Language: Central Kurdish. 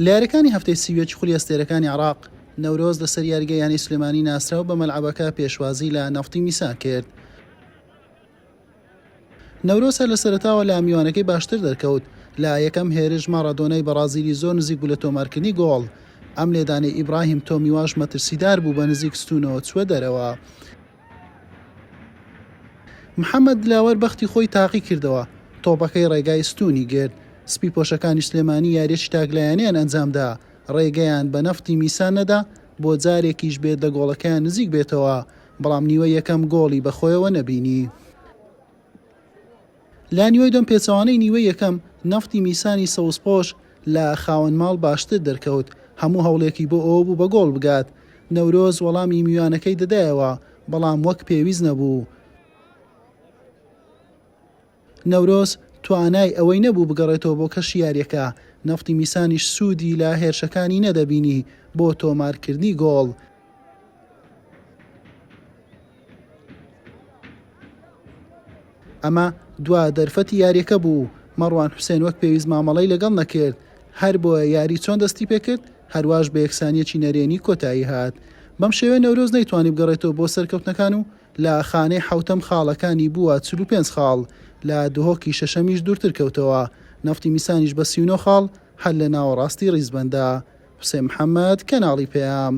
لە یاریەکانی هەفتەی سیوێکی خولی ئەستێرەکانی عێراق نەورۆز لەسەر یاریگەیانی سلێمانی ناسرا و بە مەلعەبەکە پێشوازی لە نەفتی میسان کرد. نەورۆز هەر لە سەرەتاوە لە میوانەکەی باشتر دەرکەوت، لە یەکەم هێرش مارادۆنای بەرازیلی زۆر نزیک بوو لە تۆمارکردنی گۆڵ. ئەم لێدانەی ئیبراهیم تۆمیواش مەترسیدار بوو بە نزیک ستونەوە چووە دەرەوە. محەممەد دلاوەر بەختی خۆی تاقی کردەوە، تۆپەکەی ڕێگای ستونی گرت. سپی پۆشەکانی سلێمانی یاریەکی تاگلایانیان ئەنجامدا، ڕێگەیان بە نەفتی میسان نەدا بۆ جارێکیش بێت لە گۆڵەکەیان نزیک بێتەوە، بەڵام نیوە یەکەم گۆڵی بەخۆیەوە نەبینی. لا نیوەی دۆم پێچەوانەی نیوە یەکەم نەفتی میسانی سەوزپۆش لە خاوەن ماڵ باشتر دەرکەوت، هەموو هەوڵێکی بۆ ئەوە بوو بە گۆڵ بگات. نەورۆز وەڵامی میوانەکەی دەدایەوە، بەڵام وەک پێویست نەبوو. نەورۆز توانای ئەوەی نەبوو بگەڕێتەوە بۆ کەشی یاریەکە، نەفتی میسانیش سوودی لە هێرشەکانی نەدەبینی بۆ تۆمارکردنی گۆڵ. ئەمە دوا دەرفەتی یاریەکە بوو. مەڕوان حوسێن وەک پێویست مامەڵەی لەگەڵ نەکرد، هەر بۆیە یاری چۆن دەستی پێکرد، هەرواش بە یەکسانیەکی نەرێنی کۆتایی هات. بەم شێوەیە نەورۆز نەیتوانی بگەڕێتەوە بۆ سەرکەوتنەکان و لە خانەی حوتەم خاڵەکانی بووە 45 خاڵ، لە دهۆکی شەشەمیش دوورتر کەوتەوە. نەفتی میسانیش بە 39 خاڵ هەر لە ناوەڕاستی ڕیزبەندا. حوسێن محەممەد، کەناڵی پێام.